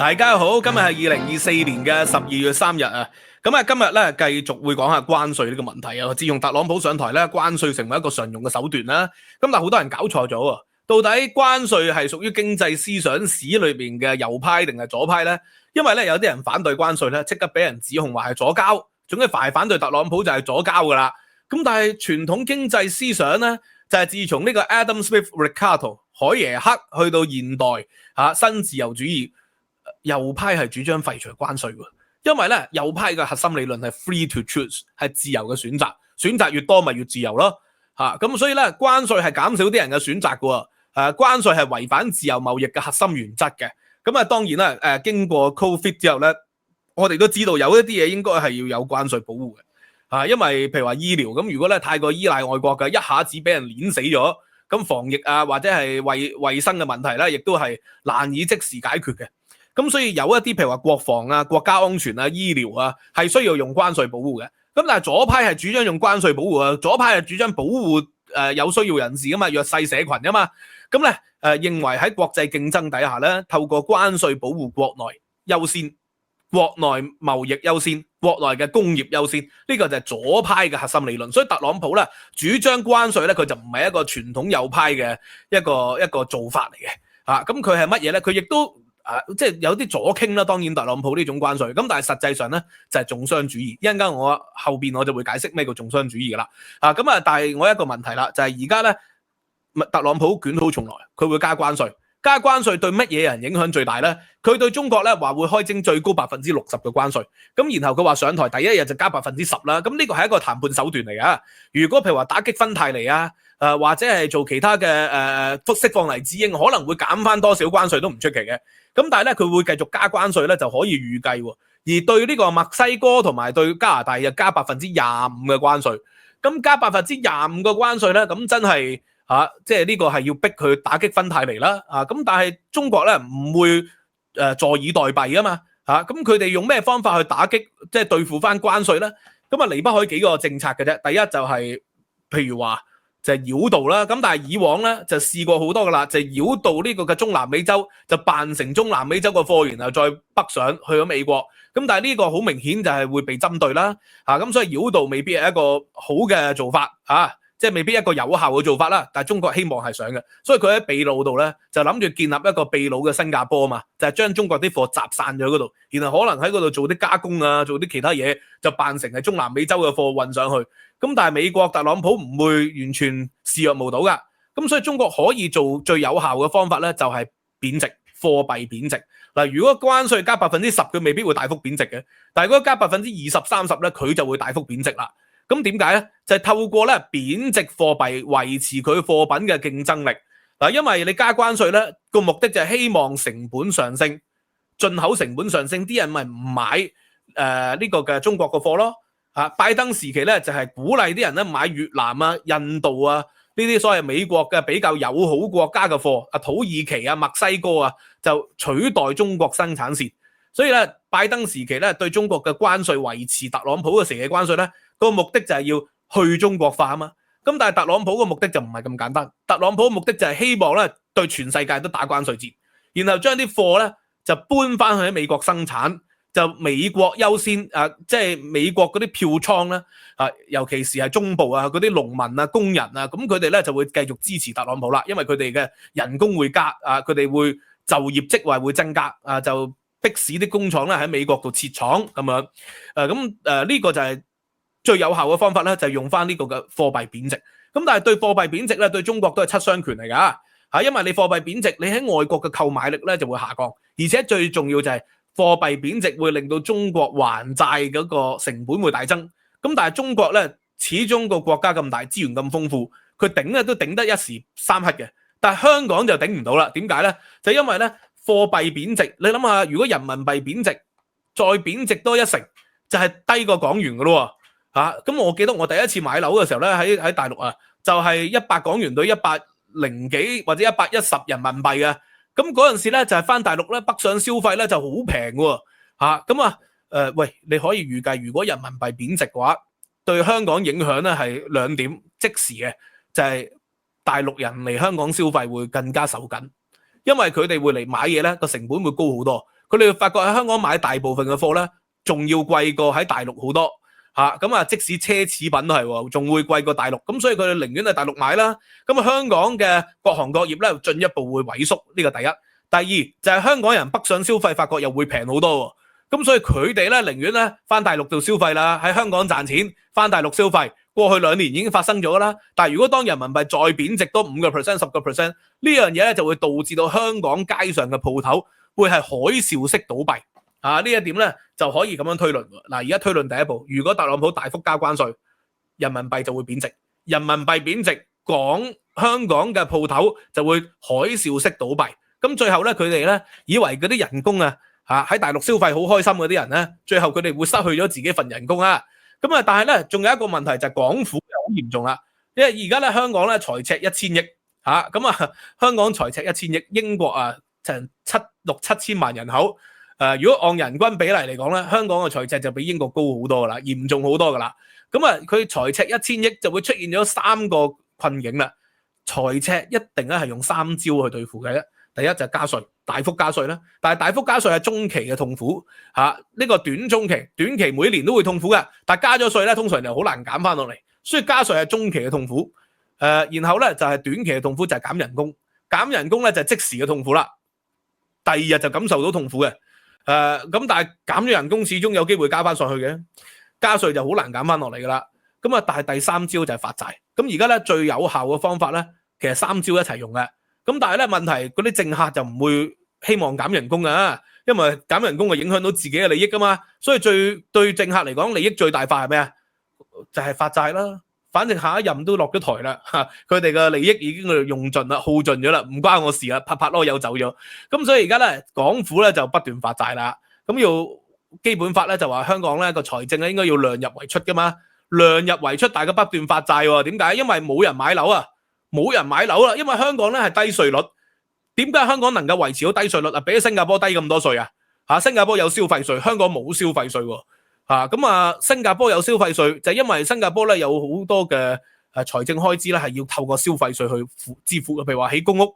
大家好，今日係2024年嘅12月3日啊。咁啊，今日咧繼續會講下關稅呢個問題啊。自從特朗普上台咧，關稅成為一個常用嘅手段啦。咁但係好多人搞錯咗啊，到底關稅係屬於經濟思想史裏邊嘅右派定係左派咧？因為咧有啲人反對關稅咧，即刻俾人指控話係左膠，總之凡係反對特朗普就係左膠噶啦。咁但係傳統經濟思想咧，就係自從呢個 Adam Smith Ricardo 海耶克去到現代新自由主義。右派係主張廢除關稅喎，因為咧右派嘅核心理論係 free to choose， 係自由嘅選擇，選擇越多咪越自由咯咁所以咧關稅係減少啲人嘅選擇嘅喎，關稅係違反自由貿易嘅核心原則嘅。咁啊當然啦經過 Covid 之後咧，我哋都知道有一啲嘢應該係要有關稅保護嘅因為譬如話醫療咁，如果咧太過依賴外國嘅，一下子俾人碾死咗，咁防疫或者係衛生嘅問題咧，亦都係難以即時解決嘅。咁所以有一啲譬如話國防國家安全醫療係需要用關稅保護嘅。咁但係左派係主張用關稅保護左派係主張保護有需要人士噶嘛，弱勢社群噶嘛。咁咧認為喺國際競爭底下咧，透過關稅保護國內優先，國內貿易優先，國內嘅工業優先，呢個就係左派嘅核心理論。所以特朗普咧主張關稅咧，佢就唔係一個傳統右派嘅一個做法嚟嘅咁佢係乜嘢咧？佢亦都即係有啲左傾啦，當然特朗普呢種關稅，咁但係實際上咧就係重商主義。一陣間我後邊我就會解釋咩叫重商主義噶啦但係我一個問題啦，就係而家咧特朗普捲土重來，佢會加關稅。加關稅對乜嘢人影響最大咧？佢對中國咧話會開徵最高60%嘅關稅，咁然後佢話上台第一日就加10%啦。咁呢個係一個談判手段嚟噶。如果譬如話打擊芬太尼或者係做其他嘅釋放黎智英，可能會減翻多少關稅都唔出奇嘅。咁但係咧佢會繼續加關稅咧，就可以預計。而對呢個墨西哥同埋對加拿大又加25%嘅關稅，咁加25%嘅關稅咧，咁真係即係呢個係要逼佢打擊芬太尼啦咁但係中國咧唔會坐以待斃啊嘛咁佢哋用咩方法去打擊即係對付翻關稅咧？咁離不開幾個政策嘅啫。第一就係譬如話就係繞道啦，咁但係以往咧就試過好多噶啦，就繞道呢個嘅中南美洲就扮成中南美洲嘅貨源，然後再北上去咗美國。咁但係呢個好明顯就係會被針對啦咁所以繞道未必係一個好嘅做法即係未必一個有效嘅做法啦，但係中國希望係想嘅，所以佢喺秘魯度咧就諗住建立一個秘魯嘅新加坡嘛，就係將中國啲貨集散咗嗰度，然後可能喺嗰度做啲加工做啲其他嘢，就扮成係中南美洲嘅貨運上去。咁但係美國特朗普唔會完全視若無睹噶，咁所以中國可以做最有效嘅方法咧就係貶值，貨幣貶值。嗱，如果關稅加10%，佢未必會大幅貶值嘅，但係如果加20%、30%咧，佢就會大幅貶值啦。咁點解咧？就係透過咧貶值貨幣維持佢貨品嘅競爭力。嗱，因為你加關稅咧個目的就係希望成本上升，進口成本上升，啲人咪唔買呢個嘅中國嘅貨咯。拜登時期咧就係鼓勵啲人咧買越南印度呢啲所謂美國嘅比較友好國家嘅貨，土耳其墨西哥就取代中國生產線。所以咧拜登時期咧對中國嘅關稅維持特朗普嘅時期關稅咧，個目的就係要去中國化啊嘛。咁但係特朗普嘅目的就唔係咁簡單，特朗普嘅目的就係希望咧對全世界都打關稅戰，然後將啲貨咧就搬翻去喺美國生產，就美國優先即係美國嗰啲票倉咧尤其是係中部嗰啲農民工人咁佢哋咧就會繼續支持特朗普啦，因為佢哋嘅人工會加佢哋會就業職位會增加就迫使啲工廠咧喺美國度設廠咁樣呢個就係最有效嘅方法咧，就係用翻呢個嘅貨幣貶值。咁但係對貨幣貶值咧，對中國都係七傷拳嚟噶因為你貨幣貶值，你喺外國嘅購買力咧就會下降，而且最重要就係貨幣貶值會令到中國還債嗰個成本會大增。咁但係中國咧始終個國家咁大，資源咁豐富，佢頂咧都頂得一時三刻嘅。但係香港就頂唔到啦。點解咧？就因為咧貨幣貶值，你諗下，如果人民幣貶值，再貶值多1成，就係低過港元噶咯。咁我記得我第一次買樓嘅時候咧，喺大陸就係100港元對100幾或者110人民幣嘅。咁嗰陣時咧就係翻大陸咧北上消費咧就好平喎。喂，你可以預計如果人民幣貶值嘅話，對香港影響咧係2點即時嘅，就係大陸人嚟香港消費會更加手緊，因為佢哋會嚟買嘢咧個成本會高好多。佢哋發覺喺香港買大部分嘅貨咧，仲要貴過喺大陸好多嚇。咁即使奢侈品都係喎，仲會貴過大陸。咁所以佢哋寧願喺大陸買啦。咁香港嘅各行各業咧，進一步會萎縮。呢個第一。第二就係香港人北上消費，發覺又會平好多。咁所以佢哋咧寧願咧翻大陸度消費啦，喺香港賺錢，翻大陸消費。過去2年已經發生咗啦，但係如果當人民幣再貶值多5%、10%，呢樣嘢咧就會導致到香港街上嘅鋪頭會係海嘯式倒閉。呢一點咧就可以咁樣推論。嗱，而家推論第一步，如果特朗普大幅加關稅，人民幣就會貶值，人民幣貶值，香港嘅鋪頭就會海嘯式倒閉。咁最後咧，佢哋咧以為嗰啲人工喺大陸消費好開心嗰啲人咧，最後佢哋會失去咗自己份人工啊。咁但係咧，仲有一個問題就係港府好嚴重啦，因為而家咧香港咧財赤1000億香港財赤1000億，英國成6、7千萬人口，如果按人均比例嚟講咧，香港嘅財赤就比英國高好多噶啦，嚴重好多噶啦。佢財赤1000億就會出現咗3個困境啦。財赤一定咧係用3招去對付嘅。第一就係加稅，大幅加稅啦。但係大幅加稅係中期嘅痛苦呢個短期每年都會痛苦嘅，但係加咗稅咧通常就好難減翻落嚟，所以加稅係中期嘅痛苦。然後咧就係短期嘅痛苦就係減人工，減人工咧就係即時嘅痛苦啦。第2日就感受到痛苦嘅。咁但係減咗人工始終有機會加翻上去嘅，加稅就好難減翻落嚟噶啦。但係第3招就係發債。咁而家咧最有效嘅方法咧，其實3招一齊用嘅。咁但係咧問題，嗰啲政客就唔會希望減人工啊，因為減人工係影響到自己嘅利益噶嘛，所以對政客嚟講利益最大化係咩啊？就係發債啦，反正下一任都落咗台啦，佢哋嘅利益已經用盡啦，耗盡咗啦，唔關我事啦，拍囉柚走咗。咁所以而家咧港府咧就不斷發債啦，咁要基本法咧就話香港咧個財政咧應該要量入為出噶嘛，量入為出，大家不斷發債喎，點解？因為冇人買樓啊。冇人買樓啦，因為香港咧係低稅率。點解香港能夠維持到低稅率啊？比起新加坡低咁多稅啊？新加坡有消費稅，香港冇消費稅喎。新加坡有消費稅，就係因為新加坡咧有好多嘅財政開支咧係要透過消費稅去支付嘅，譬如話起公屋，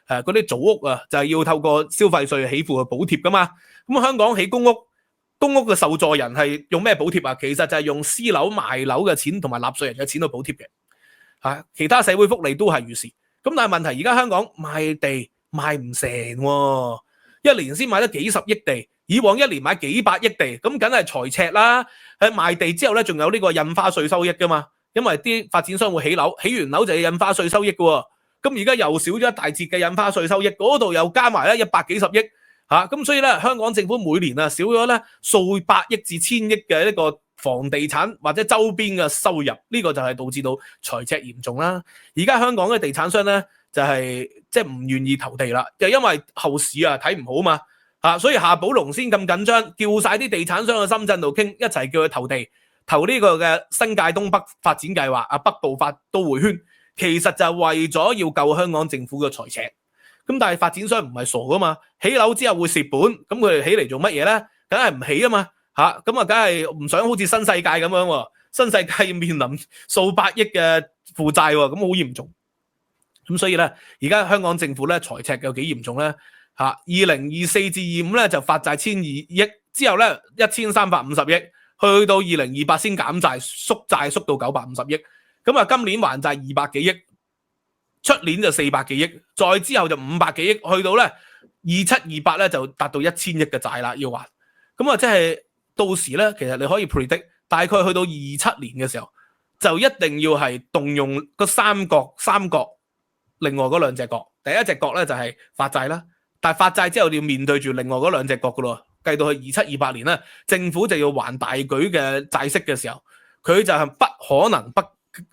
嗰啲組屋就係要透過消費稅起付去補貼噶嘛。咁香港起公屋嘅受助人係用咩補貼啊？其實就係用私樓賣樓嘅錢同埋納稅人嘅錢去補貼嘅。其他社會福利都係如是，咁但係問題而家香港賣地賣唔成喎，一年先買得幾十億地，以往一年買幾百億地，咁梗係財赤啦。喺賣地之後咧，仲有呢個印花稅收益噶嘛，因為啲發展商會起樓，起完樓就要印花稅收益噶喎。咁而家又少咗一大截嘅印花稅收益，嗰度又加埋咧100幾十億咁所以咧香港政府每年少咗咧數百億至千億嘅呢個房地產或者周邊嘅收入，呢個就係導致到財赤嚴重啦。而家香港嘅地產商咧就係即係唔願意投地啦，就因為後市睇唔好嘛所以夏寶龍先咁緊張，叫晒啲地產商去深圳度傾，一齊叫佢投地，投呢個嘅新界東北發展計劃北部發都會圈，其實就係為咗要救香港政府嘅財赤。咁但係發展商唔係傻噶嘛，起樓之後會蝕本，咁佢哋起嚟做乜嘢咧？梗係唔起啊嘛。咁梗係唔想好似新世界咁樣喎，新世界面臨數百億嘅負債喎，咁好嚴重。咁所以咧，而家香港政府咧財赤有幾嚴重咧？2024至25咧就發債1200億，之後咧1350億，去到2028先減債縮到950億。咁今年還債200幾億，出年就400幾億，再之後就500幾億，去到咧27、28咧就達到1000億嘅債啦要還。咁即係。到時咧，其實你可以 predict，大概去到27年嘅時候，就一定要係動用個三角，另外嗰兩隻角。第一隻角咧就係發債啦，但係發債之後要面對住另外嗰兩隻角噶咯。計到去27、28年咧，政府就要還大舉嘅債息嘅時候，佢就係不可能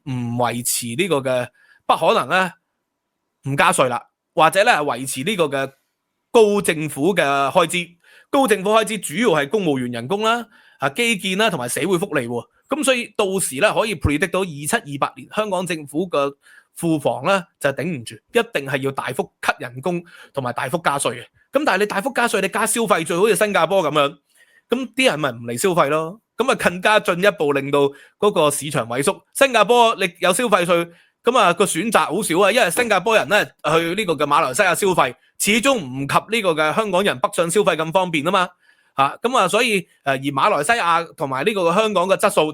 唔維持呢個嘅，不可能咧唔加稅啦，或者咧維持呢個嘅高政府嘅開支。高政府開支主要係公務員人工啦、基建啦同埋社會福利喎，咁所以到時咧可以 predict 到27、28年香港政府嘅庫房咧就頂唔住，一定係要大幅 cut 人工同埋大幅加稅嘅。咁但係你大幅加稅，你加消費最好似新加坡咁樣，咁啲人咪唔嚟消費咯，咁啊更加進一步令到嗰個市場萎縮。新加坡你有消費稅，咁啊個選擇好少啊，因為新加坡人咧去呢個嘅馬來西亞消費，始終唔及呢個嘅香港人北上消費咁方便啊嘛。咁啊，所以而馬來西亞同埋呢個嘅香港嘅質素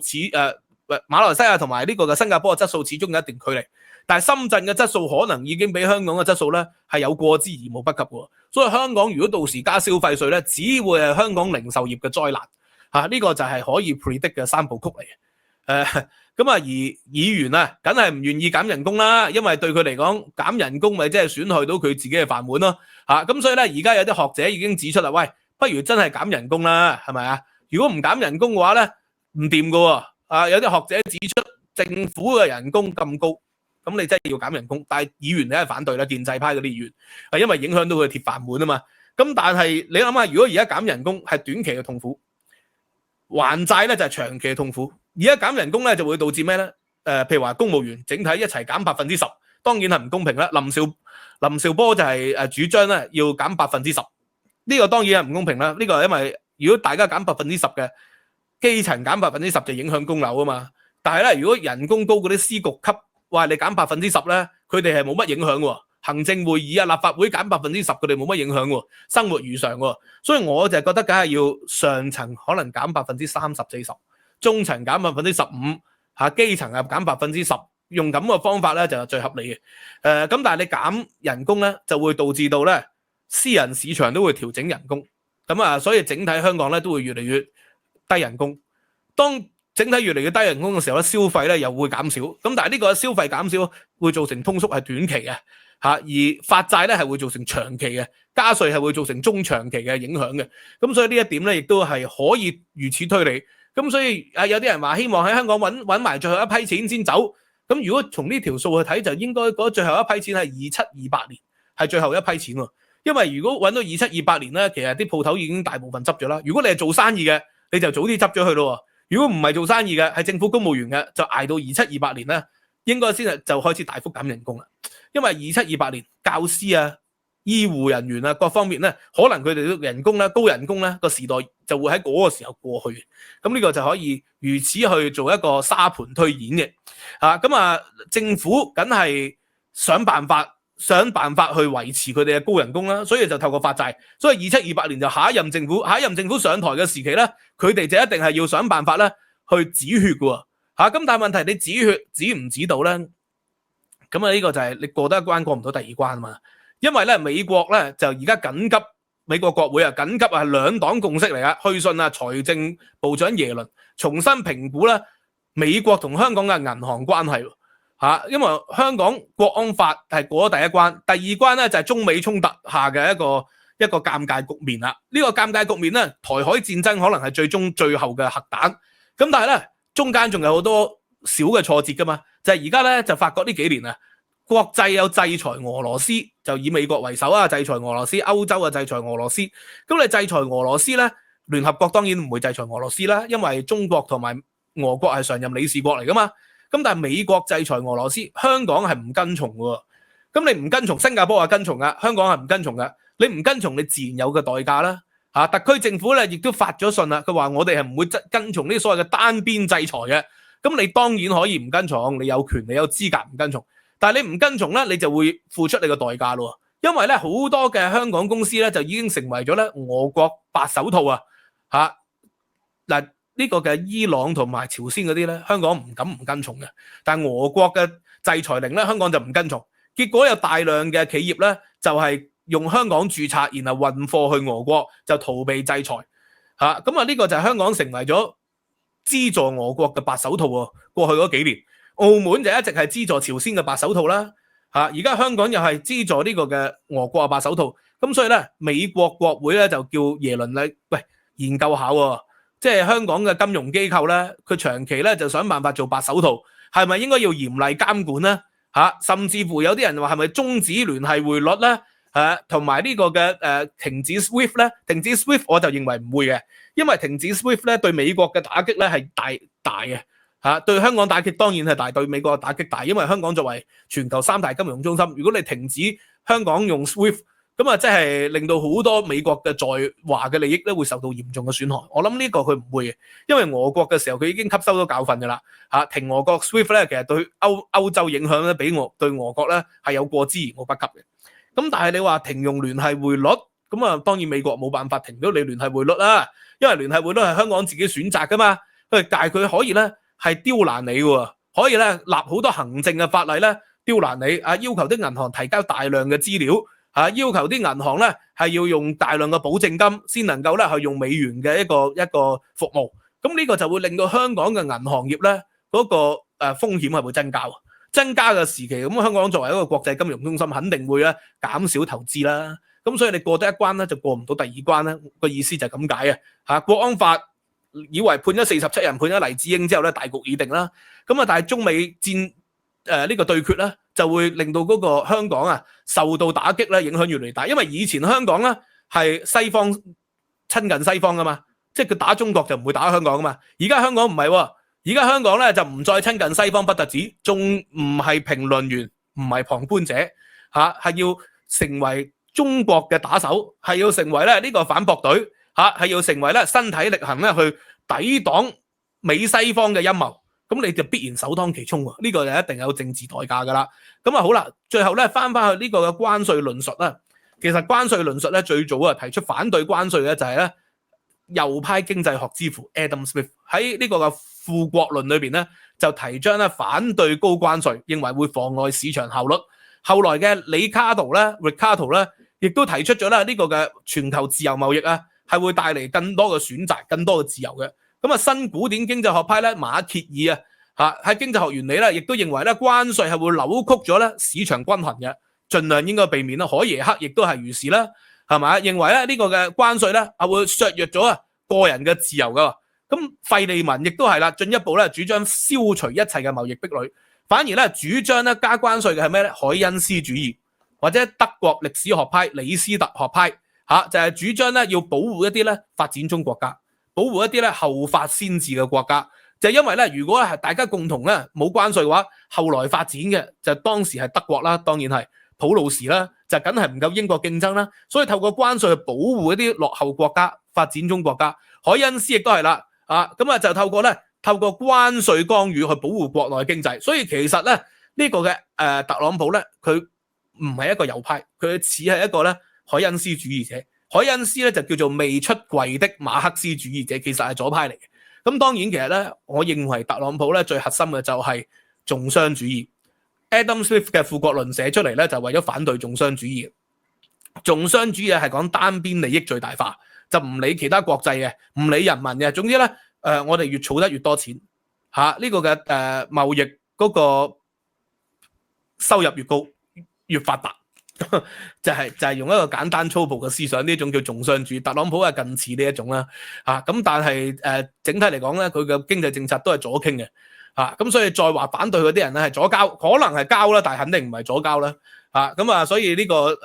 馬來西亞同埋呢個嘅新加坡嘅質素始終有一定距離，但係深圳嘅質素可能已經比香港嘅質素咧係有過之而無不及嘅。所以香港如果到時加消費稅咧，只會係香港零售業嘅災難。呢個就係可以 predict 嘅三部曲嚟嘅。咁而議員啊，梗係唔願意減人工啦，因為對佢嚟講減人工咪即係損害到佢自己嘅飯碗咯。咁所以咧，而家有啲學者已經指出啦，喂，不如真係減人工啦，係咪啊？如果唔減人工嘅話咧，唔掂㗎喎。有啲學者指出政府嘅人工咁高，咁你真係要減人工，但係議員咧係反對啦，建制派嗰啲議員係因為影響到佢鐵飯碗啊嘛。咁但係你諗下，如果而家減人工係短期嘅痛苦，還債咧就係長期嘅痛苦。而家減人工咧就會導致咩咧？譬如話公務員整體一齊減10%，當然係唔公平啦。林兆波就係主張咧要減10%，呢個當然係唔公平啦。呢個係因為如果大家減10%嘅，基層減10%就影響供樓啊嘛。但係咧，如果人工高嗰啲司局級，話你減10%咧，佢哋係冇乜影響喎。行政會議啊、立法會減10%，佢哋冇乜影響喎，生活如常喎。所以我就覺得梗係要上層可能減30%-40%，中層減15%，基層啊減10%，用咁嘅方法咧就係最合理嘅。咁但係你減人工咧，就會導致到咧私人市場都會調整人工，咁啊，所以整體香港咧都會越嚟越低人工。當整體越嚟越低人工嘅時候咧，消費咧又會減少。咁但係呢個消費減少會造成通縮係短期嘅，而發債咧係會造成長期嘅，加稅係會造成中長期嘅影響嘅。咁所以呢一點咧亦都係可以如此推理。咁所以有啲人話希望喺香港揾埋最後一批錢先走。咁如果從呢條數去睇，就應該嗰最後一批錢係2728年係最後一批錢喎。因為如果揾到2728年咧，其實啲鋪頭已經大部分執咗啦。如果你係做生意嘅，你就早啲執咗佢咯。如果唔係做生意嘅，係政府公務員嘅，就捱到2728年咧，應該先係就開始大幅減人工啦。因為2728年教師啊、醫護人員啊各方面咧，可能佢哋都人工咧高人工咧個時代就會喺嗰個時候過去。咁呢個就可以如此去做一個沙盤推演嘅。政府梗係想辦法去維持佢哋嘅高人工啦，所以就透過發債。所以2728年就下一任政府上台嘅時期咧，佢哋就一定係要想辦法咧去止血嘅。咁但係問題你止血止唔止到咧？咁啊呢個就係你過得一關過唔到第二關啊嘛。因為咧美國咧就而家緊急，美國國會緊急係兩黨共識嚟噶，去信財政部長耶倫重新評估咧美國同香港嘅銀行關係。因為香港國安法係過咗第一關，第二關咧就係中美衝突下嘅一個尷尬局面啦。呢個尷尬局面咧，台海戰爭可能係最後嘅核彈。咁但係咧中間仲有好多小嘅挫折噶嘛，就係而家咧就發覺呢幾年啊，國際有制裁俄羅斯，就以美國為首啊，制裁俄羅斯，歐洲啊制裁俄羅斯。咁你制裁俄羅斯咧，聯合國當然唔會制裁俄羅斯啦，因為中國同埋俄國係常任理事國嚟噶嘛。咁但係美國制裁俄羅斯，香港係唔跟從嘅。咁你唔跟從，新加坡係跟從噶，香港係唔跟從噶。你唔跟從，你自然有嘅代價啦。特區政府咧亦都發咗信啦，佢話我哋係唔會跟從呢所謂嘅單邊制裁嘅。咁你當然可以唔跟從，你有權你有資格唔跟從，但係你唔跟從咧，你就會付出你嘅代價咯。因為咧好多嘅香港公司咧就已經成為咗咧俄國白手套啊。呢個嘅伊朗同埋朝鮮嗰啲咧，香港唔敢唔跟從嘅。但係俄國嘅制裁令咧，香港就唔跟從。結果有大量嘅企業咧，就係用香港註冊，然後運貨去俄國，就逃避制裁。呢個就係香港成為咗資助俄國嘅白手套喎。過去嗰幾年，澳門就一直係資助朝鮮嘅白手套啦。而家香港又係資助呢個嘅俄國嘅白手套。咁所以咧，美國國會咧就叫耶倫咧，喂，研究下喎。即係香港嘅金融機構咧，佢長期咧就想辦法做白手套，係咪應該要嚴厲監管咧？甚至乎有啲人話係咪終止聯繫匯率咧？同埋呢個嘅停止 SWIFT 咧？停止 SWIFT 我就認為唔會嘅，因為停止 SWIFT 咧對美國嘅打擊咧係大嘅。對香港打擊當然係大，對美國嘅打擊大，因為香港作為全球3大金融中心，如果你停止香港用 SWIFT，咁啊即係令到好多美國嘅在華嘅利益咧會受到嚴重嘅損害。我諗呢個佢唔會嘅，因為俄國嘅時候佢已經吸收咗教訓㗎啦嚇。停俄國 SWIFT 咧，其實對歐洲影響咧比對俄國咧係有過之而無不及嘅。咁但係你話停用聯繫匯率，咁啊當然美國冇辦法停到你聯繫匯率啦，因為聯繫匯率係香港自己選擇㗎嘛。但係佢可以咧係刁難你喎，可以咧立好多行政嘅法例咧刁難你啊，要求啲銀行提交大量嘅資料啊，要求啲銀行咧係要用大量嘅保證金先能夠咧係用美元嘅一個服務。咁呢個就會令到香港嘅銀行業咧嗰個風險係會增加嘅時期。咁香港作為一個國際金融中心，肯定會咧減少投資啦。咁所以你過得一關咧，就過唔到第二關咧。個意思就係咁解啊！嚇，國安法以為判咗47人，判咗黎智英之後咧，大局已定啦。咁啊，但係中美戰呢個對決咧，就會令到嗰個香港啊受到打擊咧，影響越嚟越大。因為以前香港咧係西方親近西方噶嘛，即係佢打中國就唔會打香港噶嘛。而家香港唔係喎，而家香港咧就唔再親近西方不特止，仲唔係評論員，唔係旁觀者嚇，係要成為中國嘅打手，係要成為咧呢個反駁隊。係要成為咧身體力行咧去抵擋美西方嘅陰謀，咁你就必然首當其衝喎。呢個就一定有政治代價噶啦。咁啊好啦，最後咧翻去呢個嘅關稅論述啦。其實關稅論述咧最早啊提出反對關稅嘅就係咧右派經濟學之父 Adam Smith 喺呢個嘅富國論裏邊咧就提倡咧反對高關稅，認為會妨礙市場效率。後來嘅Ricardo 咧亦都提出咗咧呢個嘅全球自由貿易啊，係會帶嚟更多嘅選擇、更多嘅自由嘅。咁啊，新古典經濟學派咧，馬歇爾喺經濟學原理咧，亦都認為咧關稅係會扭曲咗咧市場均衡嘅，盡量應該避免啦。海耶克亦都係如是啦，係咪？認為咧呢個嘅關稅咧係會削弱咗個人嘅自由噶。咁費利民亦都係啦，進一步咧主張消除一切嘅貿易壁壘，反而咧主張咧加關稅嘅係咩咧？凱恩斯主義或者德國歷史學派、李斯特學派。就係主張咧要保護一啲咧發展中國家，保護一啲咧後發先至嘅國家，就係因為咧如果係大家共同咧冇關稅嘅話，後來發展嘅就當時係德國啦，當然係普魯士啦，就梗係唔夠英國競爭啦，所以透過關稅去保護一啲落後國家、發展中國家。凱恩斯亦都係啦，咁就透過關稅干預去保護國內經濟。所以其實咧呢個嘅特朗普咧佢唔係一個右派，佢似係一個咧凱恩斯主義者。凱恩斯咧就叫做未出櫃的馬克思主義者，其實係左派嚟嘅。咁當然其實咧，我認為特朗普咧最核心嘅就係重商主義。Adam Smith 嘅富國論寫出嚟咧就為咗反對重商主義。重商主義係講單邊利益最大化，就唔理其他國際嘅，唔理人民嘅。總之咧，我哋越儲得越多錢，呢個嘅貿易嗰個收入越高，越發達。就係用一個簡單粗暴嘅思想，呢種叫重商主義。特朗普係近似呢一種啦，咁但係整體嚟講咧，佢嘅經濟政策都係左傾嘅，咁所以再話反對嗰啲人咧係左膠，可能係膠啦，但係肯定唔係左膠啦，咁所以呢個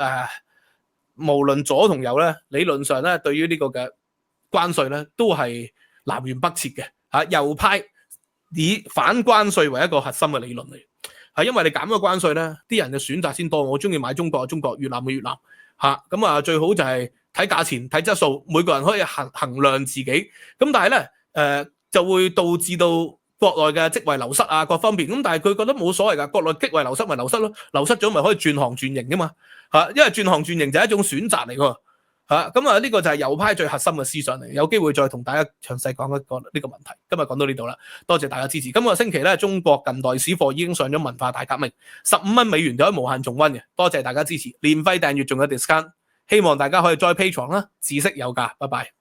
無論左同右咧，理論上咧對於呢個嘅關稅咧都係南轅北轍嘅，右派以反關稅為一個核心嘅理論嚟。係因為你減咗關稅咧，啲人嘅選擇先多。我中意買中國，越南嘅越南，咁最好就係睇價錢、睇質素，每個人可以衡量自己。咁但係咧，就會導致到國內嘅職位流失各方面。咁但係佢覺得冇所謂㗎，國內職位流失咪流失咯，流失咗咪可以轉行轉型㗎嘛，因為轉行轉型就係一種選擇嚟㗎。咁呢個就係右派最核心嘅思想嚟，有機會再同大家詳細講一個呢個問題。今日講到呢度啦，多謝大家支持。今個星期咧，中國近代史課已經上咗文化大革命，15蚊美元就可以無限重溫嘅。多謝大家支持，年費訂閱仲有 discount，希望大家可以再 Patreon啦，知識有價，拜拜。